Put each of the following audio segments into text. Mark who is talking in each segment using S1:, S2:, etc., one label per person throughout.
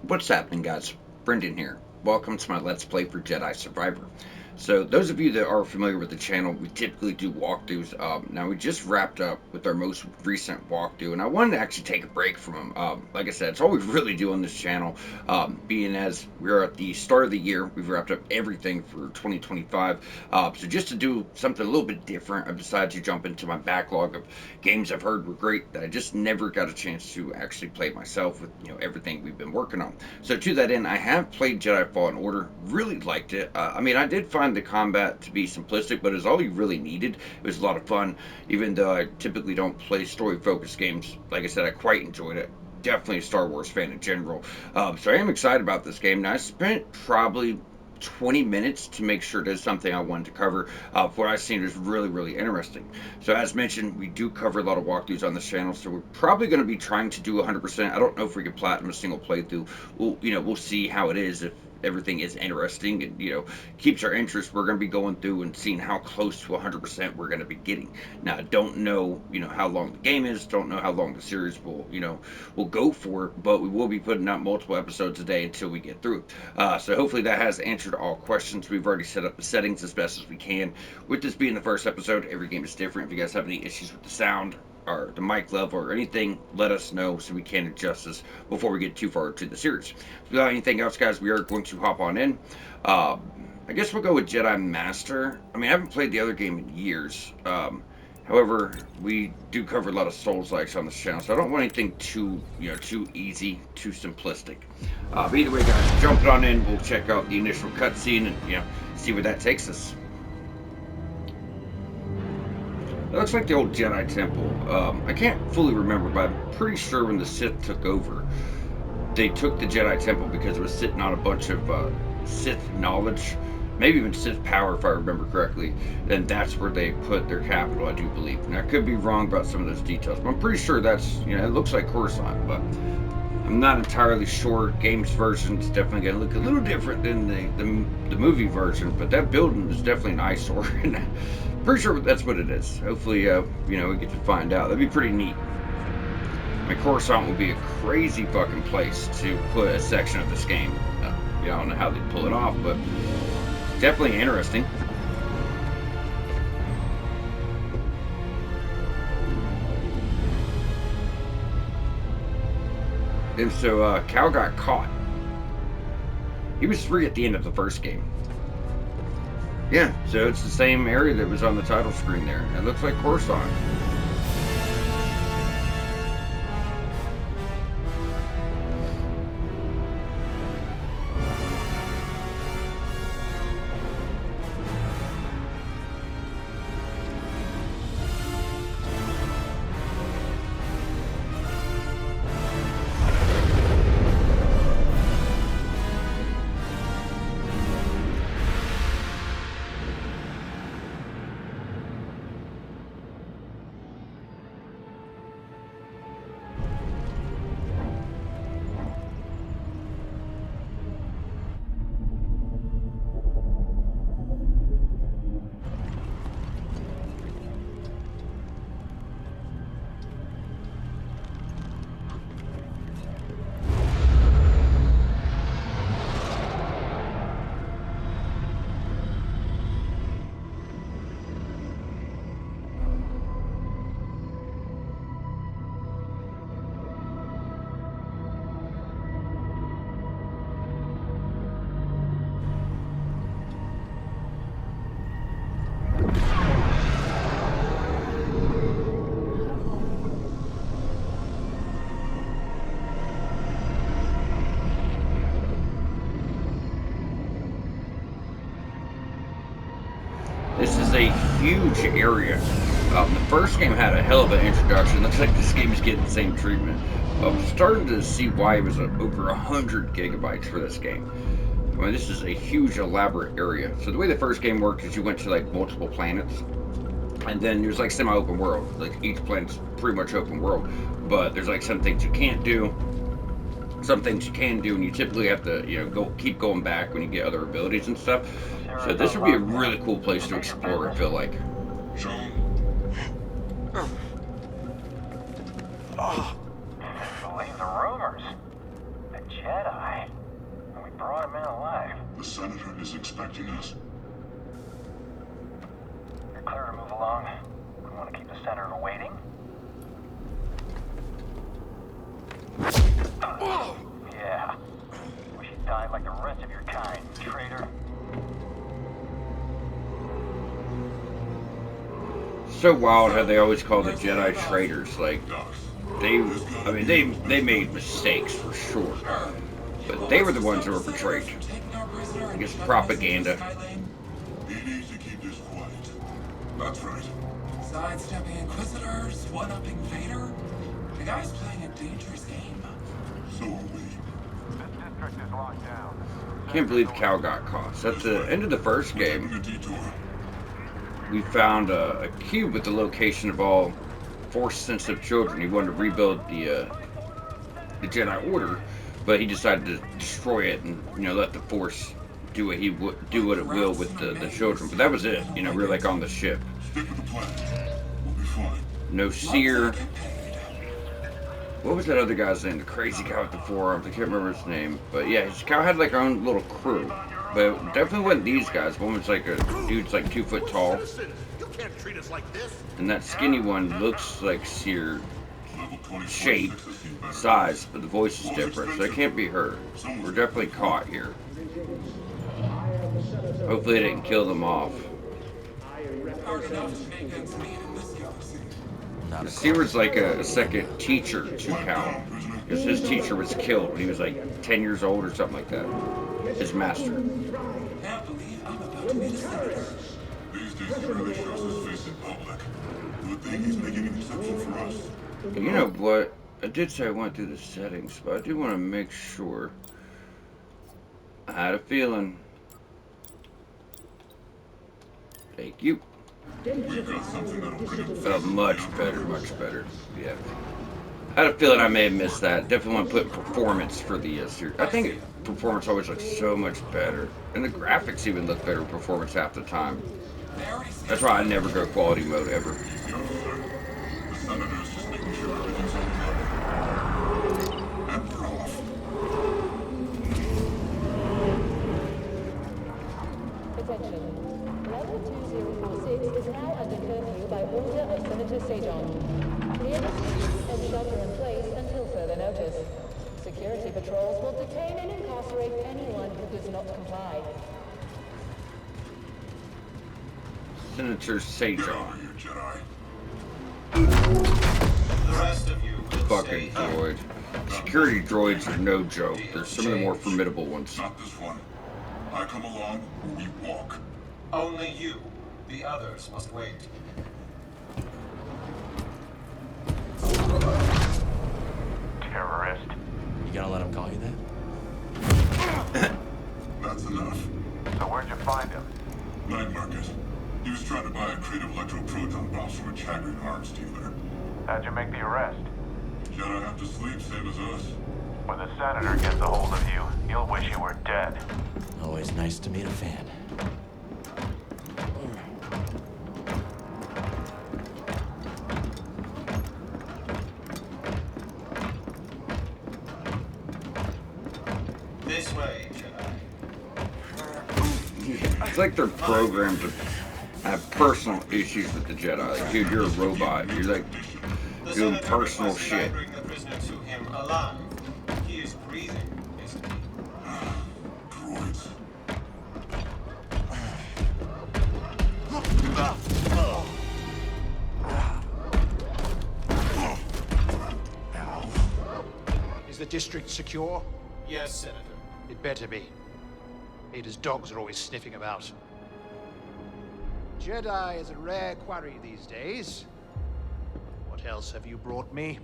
S1: What's happening, guys? Brendan here. Welcome to my Let's Play for Jedi Survivor. So, those of you that are familiar with the channel, we typically do walkthroughs. Now, we just wrapped up with our most recent walkthrough, and I wanted to actually take a break from them. Like I said, it's all we really do on this channel. Being as we're at the start of the year, we've wrapped up everything for 2025. So, just to do something a little bit different, I decided to jump into my backlog of games I've heard were great that I just never got a chance to actually play myself with everything we've been working on. So to that end, I have played Jedi Fallen Order. Really liked it. I mean, I did find the combat to be simplistic, but it's all you really needed. It was a lot of fun, even though I typically don't play story-focused games. Like I said, I quite enjoyed it. Definitely a Star Wars fan in general. So I am excited about this game. Now I spent probably 20 minutes to make sure there's something I wanted to cover. What I've seen is really, really interesting. So as mentioned, we do cover a lot of walkthroughs on this channel, so we're probably going to be trying to do 100%. I don't know if we can platinum a single playthrough. We'll see how it is. If everything is interesting and keeps our interest, we're going to be going through and seeing how close to 100% we're going to be getting. Now I don't know how long the game is, don't know how long the series will go for, but we will be putting out multiple episodes a day until we get through. So hopefully that has answered all questions. We've already set up the settings as best as we can. With this being the first episode, every game is different. If you guys have any issues with the sound or the mic level or anything, let us know so we can adjust this before we get too far into the series. Without anything else, guys, we are going to hop on in. I guess we'll go with Jedi Master. I mean, I haven't played the other game in years. However, we do cover a lot of Souls-likes on this channel, so I don't want anything too easy, too simplistic. But either way, guys, jumping on in, we'll check out the initial cutscene and see where that takes us. It looks like the old Jedi Temple. I can't fully remember, but I'm pretty sure when the Sith took over, they took the Jedi Temple because it was sitting on a bunch of Sith knowledge, maybe even Sith power, if I remember correctly. Then that's where they put their capital, I do believe. Now, I could be wrong about some of those details, but I'm pretty sure that's, it looks like Coruscant, but I'm not entirely sure. Games version is definitely going to look a little different than the movie version, but that building is definitely an eyesore. Pretty sure that's what it is. Hopefully, we get to find out. That'd be pretty neat. I mean, Coruscant would be a crazy fucking place to put a section of this game. I don't know how they'd pull it off, but definitely interesting. And so Cal got caught. He was free at the end of the first game. Yeah, so it's the same area that was on the title screen there. It looks like Coruscant. This is a huge area. The first game had a hell of an introduction. Looks like this game is getting the same treatment. I'm starting to see why it was over 100 gigabytes for this game. I mean, this is a huge, elaborate area. So the way the first game worked is you went to like multiple planets, and then there's like semi-open world. Like each planet's pretty much open world, but there's like some things you can't do, some things you can do, and you typically have to keep going back when you get other abilities and stuff. So this would be a really cool place to explore, I feel like.
S2: Believe the rumors. Jedi? We brought him in alive.
S3: The Senator is expecting us.
S2: You're clear to move along. We want to keep the Senator waiting. Yeah. Wish you died like the rest of your kind, traitor.
S1: So wild how they always call the Jedi traitors. Like, they made mistakes for sure, but they were the ones that were betrayed. I guess propaganda.
S3: He needs to keep this quiet. That's right.
S4: Sidestepping Inquisitors, one-upping Vader. The guy's playing a dangerous game.
S3: So are we.
S2: This district is locked down.
S1: Can't believe Cal got caught. So at the end of the first game,
S3: Taking a detour.
S1: we found a cube with the location of all Force-sensitive children. He wanted to rebuild the Jedi Order, but he decided to destroy it and let the Force do what it will with the children. But that was it. We were like on the ship.
S3: Stick with the plan. We'll be fine.
S1: No seer. What was that other guy's name? The crazy guy with the forearms. I can't remember his name. But yeah, Cal had like our own little crew. But it definitely wasn't these guys. One was like a dude's like 2 foot tall.
S5: You can't treat us like this.
S1: And that skinny one looks like Seer
S3: Level 24
S1: shape, size, but the voice is different. So it can't be her. We're definitely caught here. Hopefully it didn't kill them off.
S4: Hard enough to make ends meet in this galaxy.
S1: Seer's like a second teacher to Cal. Because his teacher was killed when he was like 10 years old or something like that. His master.
S4: Can't believe I'm about to meet a senator.
S3: These days he rarely shows his face in public. Good thing he's making an exception for us.
S1: You know what? I did say I went through the settings, but I do want to make sure. I had a feeling. Thank you.
S3: We've got something that'll bring him
S1: Felt much better, much better. Yeah. I had a feeling I may have missed that. Definitely want to put performance for the series. I think performance always looks so much better. And the graphics even look better with performance half the time. That's why I never go quality mode ever.
S3: the Senator's just making sure everything's okay. And we're off.
S6: Attention. Level 2046 is now under curfew by order of Senator Sajon. Clear the streets and shelter in place until further notice. Security patrols will detain and incarcerate anyone who does not comply.
S1: Senator
S3: Get
S1: Sajon.
S3: over here, Jedi.
S2: The rest of you will
S1: Fucking
S2: stay.
S1: droid. Security droids are no joke. They're some of the more formidable ones.
S3: Not this one. I come along or we walk.
S2: Only you. The others must wait. Terrorist.
S7: You gonna let him call you that?
S3: That's enough.
S2: So where'd you find him?
S3: Night market. He was trying to buy a crate of electroproton bombs from a Chagrin arms dealer.
S2: How'd you make the arrest?
S3: Jedi have to sleep, same as us.
S2: When the Senator gets a hold of you, you'll wish you were dead.
S7: Always nice to meet a fan.
S2: This way, Jedi.
S1: It's like they're programmed to have personal issues with the Jedi. Like, dude, you're a robot. You're like
S2: The
S1: doing
S2: Senator
S1: personal
S2: requests I
S1: shit.
S2: bring the prisoner to him alive. He is breathing, isn't he?
S3: Droids.
S8: Is the district secure?
S2: Yes, Senator.
S8: It better be. Vader's dogs are always sniffing about. Jedi is a rare quarry these days. What else have you brought me?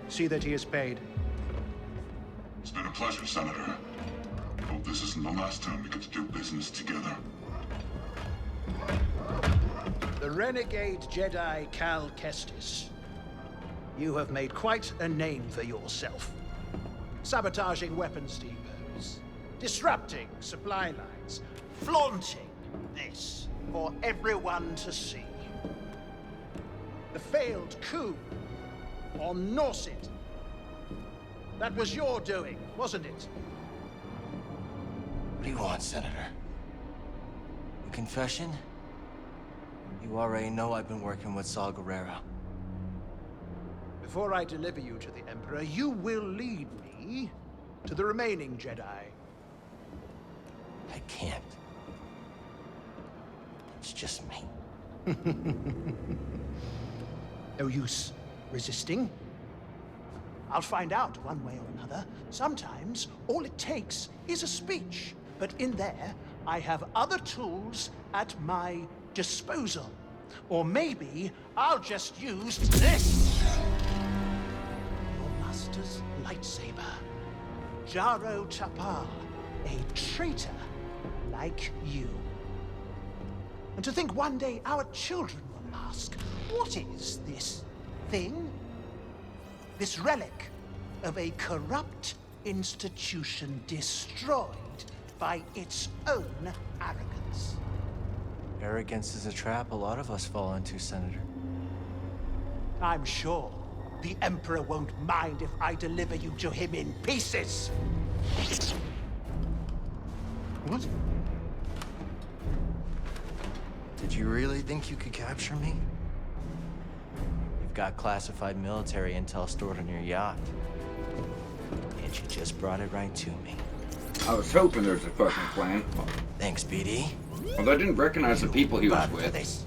S8: See that he is paid.
S3: It's been a pleasure, Senator. Hope this isn't the last time we get to do business together.
S8: The renegade Jedi Cal Kestis. You have made quite a name for yourself. sabotaging weapons depots, disrupting supply lines, flaunting this for everyone to see. The failed coup on Norset. That was your doing, wasn't it?
S7: What do you want, Senator? A confession? You already know I've been working with Saw Gerrera.
S8: Before I deliver you to the Emperor, you will lead me to the remaining Jedi.
S7: I can't. It's just me.
S8: No use resisting. I'll find out one way or another. Sometimes all it takes is a speech. But in there, I have other tools at my disposal. Or maybe I'll just use this. Your master's lightsaber. Jaro Tapal, a traitor like you. And to think one day our children will ask, what is this thing? This relic of a corrupt institution destroyed by its own arrogance.
S7: Arrogance is a trap a lot of us fall into, Senator.
S8: I'm sure the Emperor won't mind if I deliver you to him in pieces. What?
S7: Did you really think you could capture me? You've got classified military intel stored on your yacht. And you just brought it right to me.
S1: I was hoping there's a fucking plan.
S7: Thanks, BD.
S1: Although I didn't recognize the people he was
S7: But for
S1: with.
S7: this,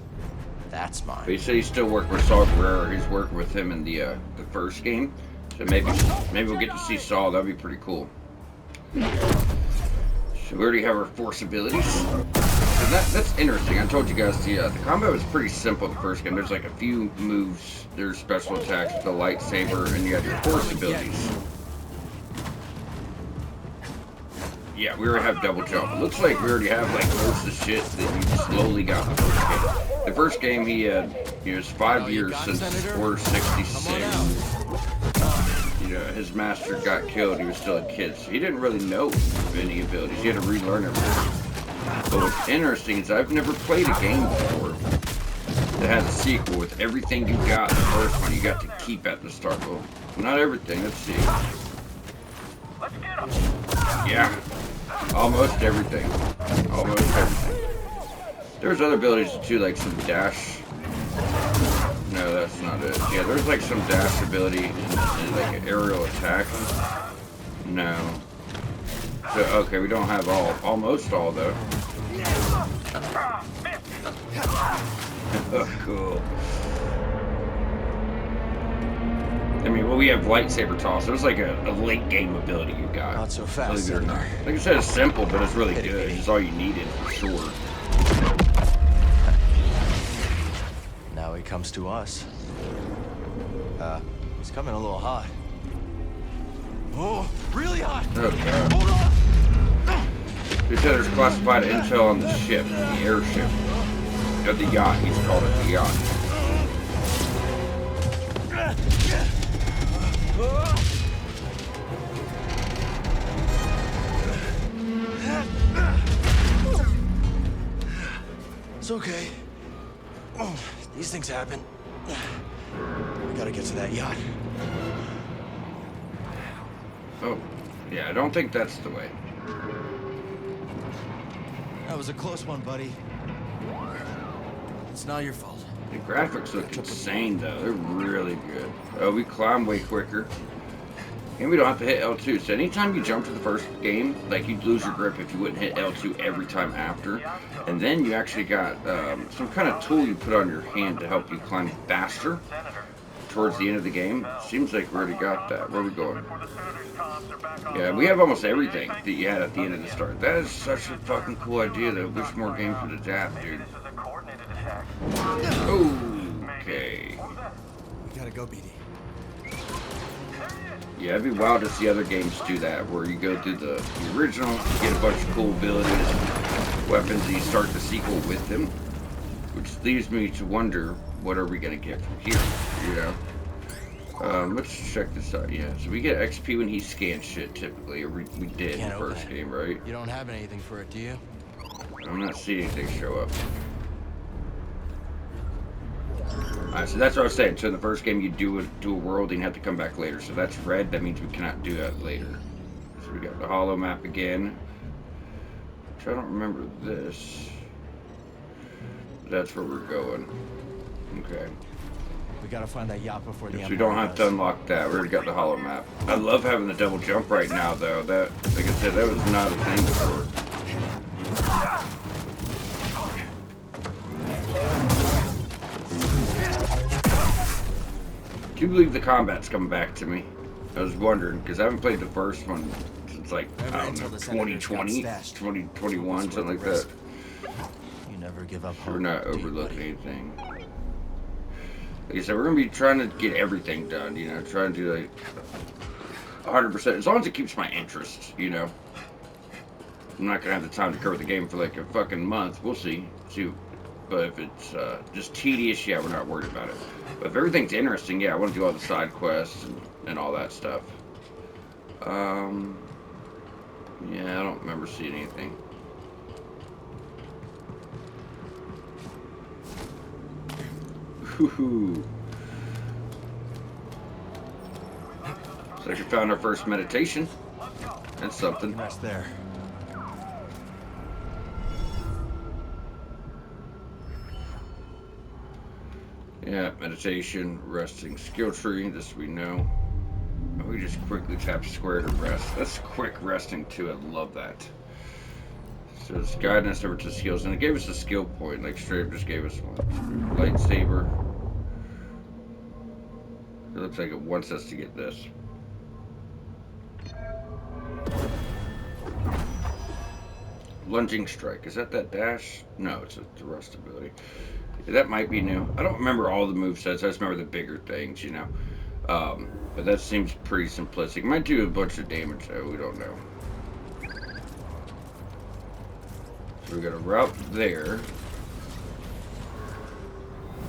S7: that's
S1: But
S7: mine.
S1: he said he's still working with Saw Gerrera. He's working with him in the first game. So maybe we'll get to see Saw. That'd be pretty cool. So we already have our force abilities. And that's interesting. I told you guys the combat was pretty simple the first game. There's like a few moves. There's special attacks with the lightsaber, and you have your force abilities. Yeah, we already have double jump. It looks like we already have like most of the shit that you slowly got in the first game. The first game he had, it was 5 years since Order 66. You know, his master got killed. He was still a kid, so he didn't really know any abilities. He had to relearn everything. But what's interesting is I've never played a game before that has a sequel with everything you got in the first one. You got to keep at the start. Well, not everything. Let's see.
S2: Let's get him.
S1: Yeah. Almost everything. Almost everything. There's other abilities too, like some dash. No, that's not it. Yeah, there's like some dash ability and like an aerial attack. No. So, okay, we don't have almost all though. Oh, cool. I mean, well, we have lightsaber toss. It was like a late game ability you got.
S7: Not so fast,
S1: Believe it or not.
S7: Senator.
S1: Like I said, it's simple, but it's really good. It's all you needed for sure.
S7: Now he comes to us. He's coming a little hot. Oh, really hot!
S1: Okay.
S7: Hold on!
S1: He said there's classified intel on the ship, the airship. Of the yacht, he's called it the yacht.
S7: It's okay. These things happen. We gotta get to that yacht.
S1: Oh, yeah, I don't think that's the way.
S7: That was a close one, buddy. It's not your fault.
S1: The graphics look insane, though. They're really good. Oh, we climb way quicker. And we don't have to hit L2. So anytime you jump to the first game, like, you'd lose your grip if you wouldn't hit L2 every time after. And then you actually got some kind of tool you put on your hand to help you climb faster towards the end of the game. Seems like we already got that. Where are we going? Yeah, we have almost everything that you had at the end of the start. That is such a fucking cool idea, though. Wish more games would adapt, dude. Okay.
S7: We gotta go, BD.
S1: Yeah, it'd be wild to see other games do that, where you go through the original, you get a bunch of cool abilities, weapons, and you start the sequel with them. Which leaves me to wonder, what are we gonna get from here, you know? Let's check this out. Yeah, so we get XP when he scans shit typically, or we did in
S7: Can't
S1: the
S7: open
S1: first
S7: it.
S1: game, right?
S7: You don't have anything for it, do you?
S1: I'm not seeing anything show up. Alright, so that's what I was saying. So in the first game, you do a world and you have to come back later. So that's red. That means we cannot do that later. So we got the hollow map again. Which I don't remember this. That's where we're going. Okay.
S7: We gotta find that yacht before the
S1: So we
S7: Empire
S1: don't have to
S7: does.
S1: unlock that. We already got the hollow map. I love having the double jump right now, though. That, like I said, that was not a thing before. Do you believe the combat's coming back to me? I was wondering, because I haven't played the first one since, like, I don't know, 2020, 2021, something like that.
S7: You never give up
S1: So
S7: hope.
S1: we're not
S7: do you,
S1: overlooking
S7: buddy?
S1: anything. Like I said, we're going to be trying to get everything done, you know, trying to do, like, 100%, as long as it keeps my interest, you know. I'm not going to have the time to cover the game for, like, a fucking month. We'll see. But if it's just tedious, yeah, we're not worried about it. But if everything's interesting, yeah, I want to do all the side quests and all that stuff. Yeah, I don't remember seeing anything. Woohoo! Looks like we found our first meditation. That's something.
S7: Rest there.
S1: Yeah, meditation, resting, skill tree, this we know. We just quickly tap square to rest. That's quick resting too, I love that. So it's guiding us over to skills, and it gave us a skill point, like straight up just gave us one. Lightsaber. It looks like it wants us to get this. Lunging strike, is that dash? No, it's a thrust ability. That might be new. I don't remember all the movesets. I just remember the bigger things, you know. But that seems pretty simplistic. It might do a bunch of damage, though. We don't know. So we got a route there.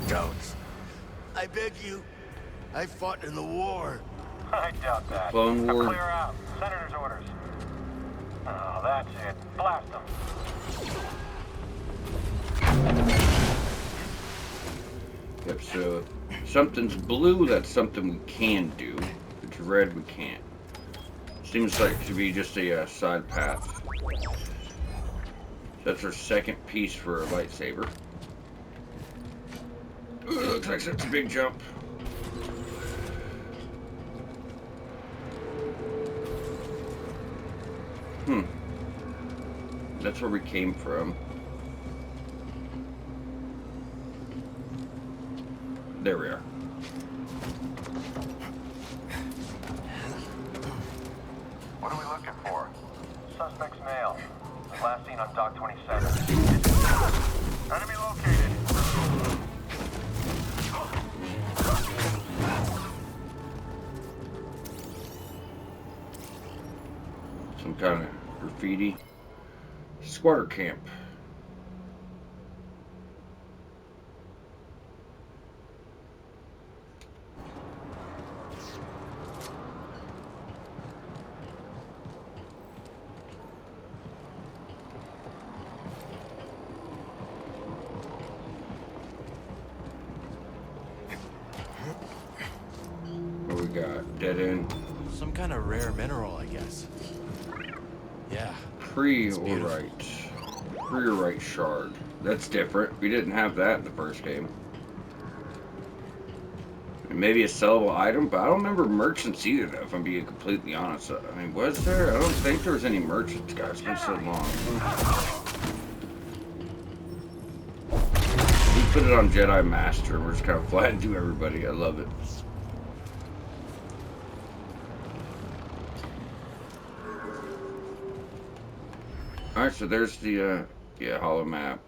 S9: Don't. I beg you. I fought in the war.
S2: I doubt that.
S1: Clone
S2: Now
S1: War.
S2: clear out. Senator's orders. Oh, that's it. Blast them.
S1: Yep, so something's blue, that's something we can do. If it's red, we can't. Seems like to be just a side path. That's our second piece for a lightsaber. Ooh, looks like that's a big jump. That's where we came from. There we are.
S2: What are we looking for? Suspect's male. Last seen on Dock 27. Enemy located.
S1: Some kind of graffiti. Squatter camp. What we got? Dead end.
S7: Some kind of rare mineral, I guess. Yeah.
S1: Preorite shard. That's different. We didn't have that in the first game. Maybe a sellable item, but I don't remember merchants either, though, if I'm being completely honest. I mean, was there? I don't think there was any merchants, guys. It's been so long. We put it on Jedi Master, and we're just kind of flying through everybody. I love it. Alright, so there's the, hollow map.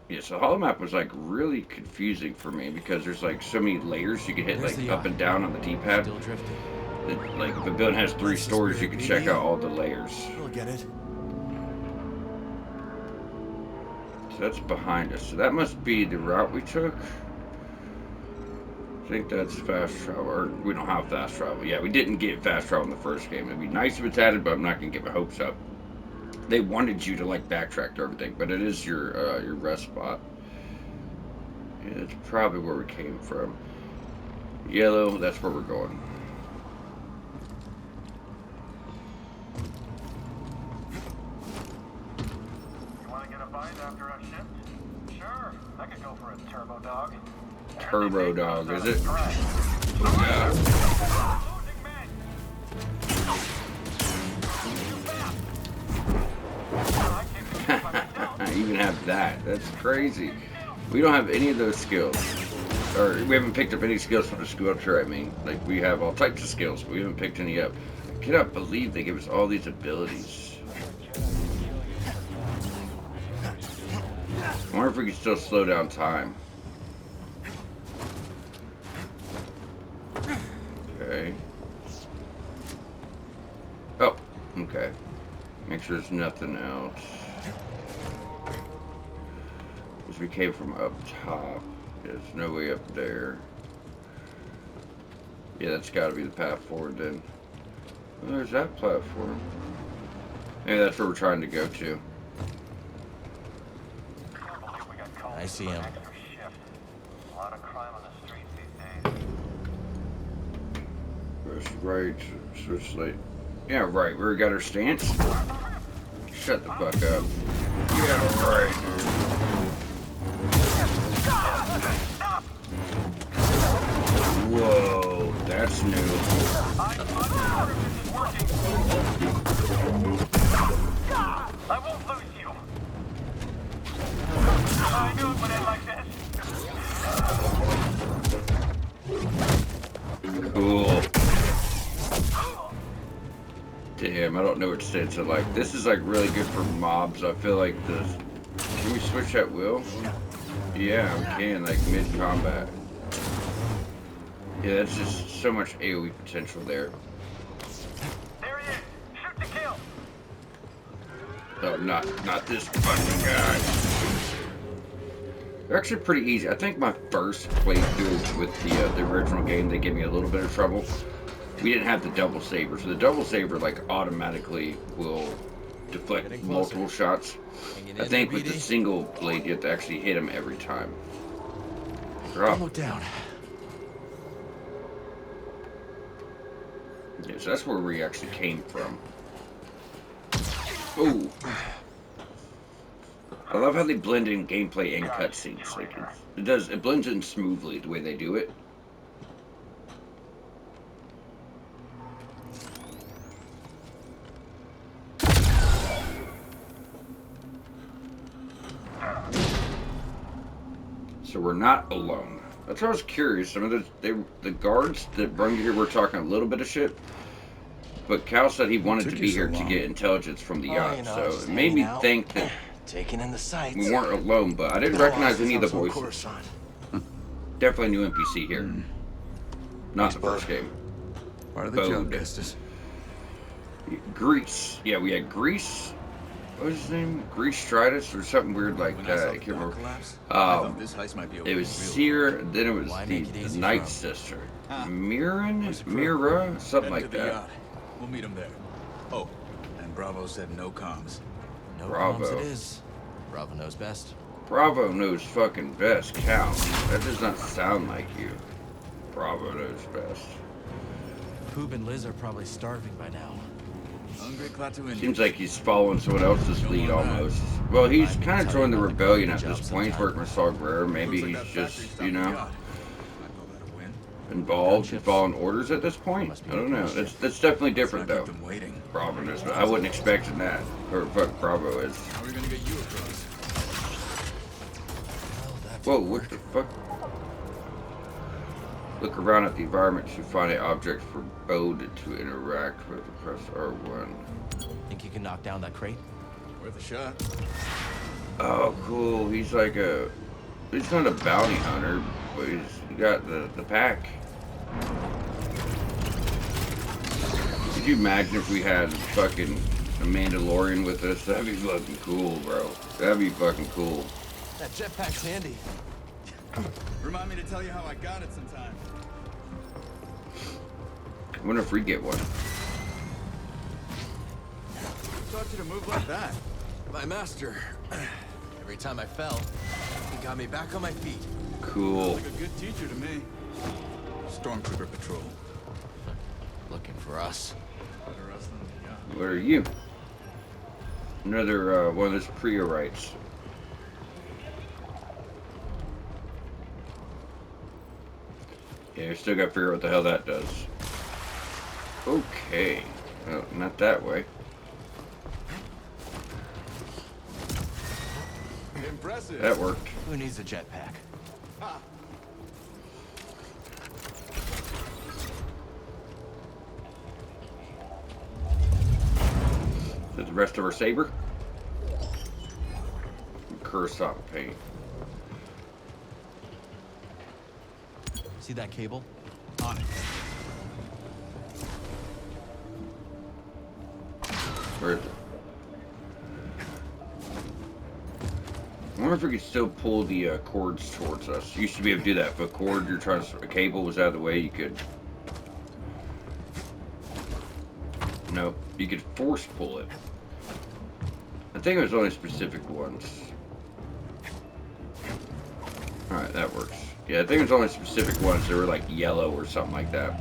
S1: Yeah, so hollow map was, like, really confusing for me because there's, like, so many layers you can hit, like, up and down on the D-pad.
S7: Still drifting.
S1: Like, if a building has 3 stories, you can check out all the layers.
S9: We'll get it.
S1: So that's behind us. So that must be the route we took. I think that's fast travel. Or we don't have fast travel. Yeah, we didn't get fast travel in the first game. It'd be nice if it's added, but I'm not gonna get my hopes up. They wanted you to like backtrack to everything, but it is your rest spot. Yeah, that's probably where we came from. Yellow, that's where we're going.
S2: You want to get a bite after a shift? Sure, I could go for a turbo dog.
S1: Turbo dog, is it?
S2: Oh,
S1: Yeah.
S2: losing men.
S1: I even have that. That's crazy. We don't have any of those skills. Or we haven't picked up any skills from the school up here, I mean. Like, we have all types of skills, but we haven't picked any up. I cannot believe they give us all these abilities. I wonder if we can still slow down time. Okay. Oh, okay. Make sure there's nothing else. Because we came from up top. There's no way up there. Yeah, that's got to be the path forward then. Well, there's that platform. Maybe that's where we're trying to go to.
S7: I see him.
S2: A lot of crime on the streets these days.
S1: Press right, switch late. Yeah, right. We got our stance. Shut the fuck up. Yeah, right. Whoa, that's new.
S2: I won't lose you. I knew it would end like this.
S1: Cool. Damn, I don't know what to say. It's like, this is like really good for mobs. I feel like this. Can we switch at will? Yeah, we can, like mid-combat. Yeah, that's just so much AoE potential there.
S2: There he is. Shoot to kill.
S1: Oh, not this fucking guy. They're actually pretty easy. I think my first playthrough with the original game, they gave me a little bit of trouble. We didn't have the double saber, so the double saber like automatically will deflect multiple shots. I think with the single blade, you have to actually hit him every time. Drop.
S7: Look down.
S1: Yeah, so that's where we actually came from. Ooh. I love how they blend in gameplay and cutscenes. Like it blends in smoothly the way they do it. So we're not alone. That's why I was curious. Some of the guards that brought you here were talking a little bit of shit. But Cal said he wanted to be here to get intelligence from the yacht, so it made me think that
S7: taking in the sights.
S1: we weren't alone, but I didn't recognize any of the voices. Definitely a new NPC here. Not the first game.
S10: Part of the job, Estes.
S1: Grease. Yeah, we had Grease. What was his name? Grease Stridus or something weird like that. I can't remember. It was Seer, then it was the Night Sister. Mira, something like that.
S10: We'll meet him there. Oh, and Bravo said no comms.
S7: No
S1: Bravo.
S7: comms it is. Bravo knows best.
S1: Bravo knows fucking best, Cal. That does not sound like you. Bravo knows best.
S7: Poob and Liz are probably starving by now.
S1: Seems like he's following someone else's lead almost. Well, he's kind of joined the rebellion at this point. He's working with Saw Gerrera. Maybe he's just, you know, involved in following orders at this point. I don't know. That's definitely different though. Bravo knows, but I wasn't expecting that. Or fuck Bravo is. Whoa, what the fuck? Look around at the environment to find an object foreboded to interact with. Press R1.
S7: Think you can knock down that crate?
S10: Worth a shot.
S1: Oh, cool. He's like a... He's not a bounty hunter, but he got the pack. Could you imagine if we had fucking a Mandalorian with us? That'd be fucking cool, bro. That'd be fucking cool.
S7: That jetpack's handy.
S10: Remind me to tell you how I got it sometime.
S1: I wonder if we get one.
S10: Who taught you to move like that?
S7: My master. Every time I fell, he got me back on my feet.
S1: Cool.
S10: Like a good teacher to me. Stormtrooper patrol.
S7: Looking for us.
S1: What are you? Another one of those Priorites. Yeah, we still got to figure out what the hell that does. Okay. Oh, not that way.
S10: Impressive.
S1: That worked.
S7: Who needs a jetpack?
S1: Is that the rest of our saber? Coruscant paint.
S7: See that cable?
S10: On it.
S1: Where is it? I wonder if we could still pull the cords towards us. Used to be able to do that. If a cord you're trying to, a cable was out of the way, you could. No, you could force pull it. I think it was only specific ones. Alright, that works. Yeah, I think it was only specific ones that were like yellow or something like that.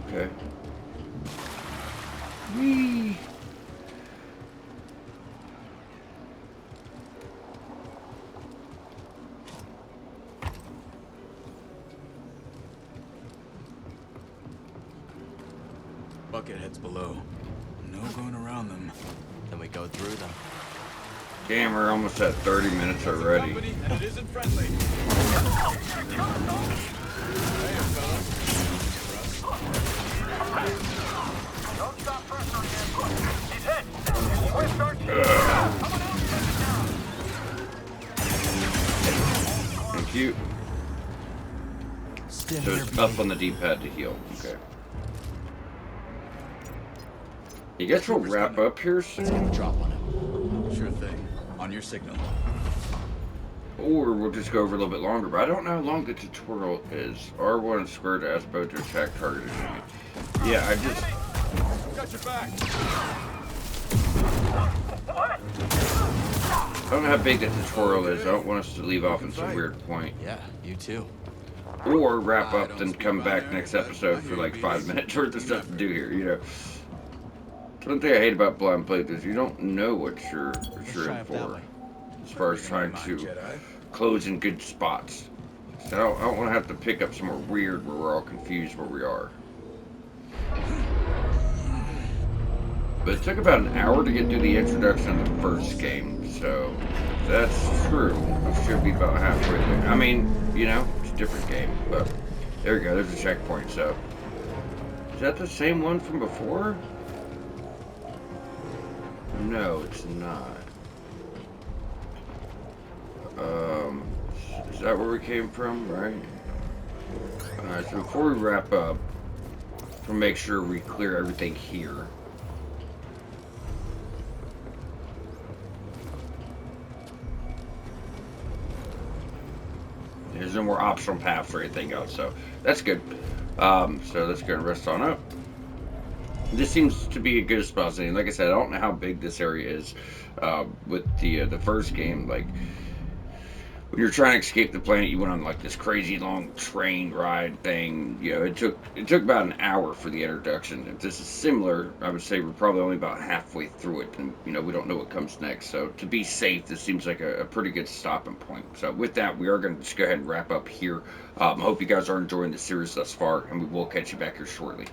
S1: Okay. Whee!
S10: Bucketheads below. No going around them.
S7: Then we go through them.
S1: Damn, we're almost at 30 minutes already.
S10: Company, and it isn't friendly.
S2: Don't stop pressuring him. He's hit. Swift arch.
S1: Thank you.
S7: Stand
S1: So
S7: here,
S1: it's up on the D-pad to heal. Okay. I guess we'll wrap up here
S7: Let's
S1: soon.
S7: get a drop on him.
S10: Sure thing. On your signal.
S1: Or we'll just go over a little bit longer, but I don't know how long the tutorial is. R1 and square to ask both to attack target enemy. Yeah, I just...
S10: Got your back.
S1: I don't know how big the tutorial is. I don't want us to leave off in some weird point.
S7: Yeah, you too.
S1: Or wrap up, then come back next episode for like 5 minutes worth of stuff to do here, you know. One thing I hate about blind playthroughs, you don't know what you're in for. As far as trying to close in good spots. So I don't want to have to pick up somewhere weird where we're all confused where we are. But it took about an hour to get through the introduction of the first game, so that's true. It should be about halfway there. I mean, you know, it's a different game, but there we go, there's a checkpoint, so. Is that the same one from before? No, it's not. Is that where we came from, right? Alright, so before we wrap up, we'll make sure we clear everything here. There's no more optional paths or anything else, so that's good. So let's go and rest on up. This seems to be a good spot. And like I said, I don't know how big this area is with the first game. Like when you're trying to escape the planet, you went on like this crazy long train ride thing. You know, it took about an hour for the introduction. If this is similar, I would say we're probably only about halfway through it, and you know we don't know what comes next. So to be safe, this seems like a pretty good stopping point. So with that, we are going to just go ahead and wrap up here. Hope you guys are enjoying the series thus far, and we will catch you back here shortly.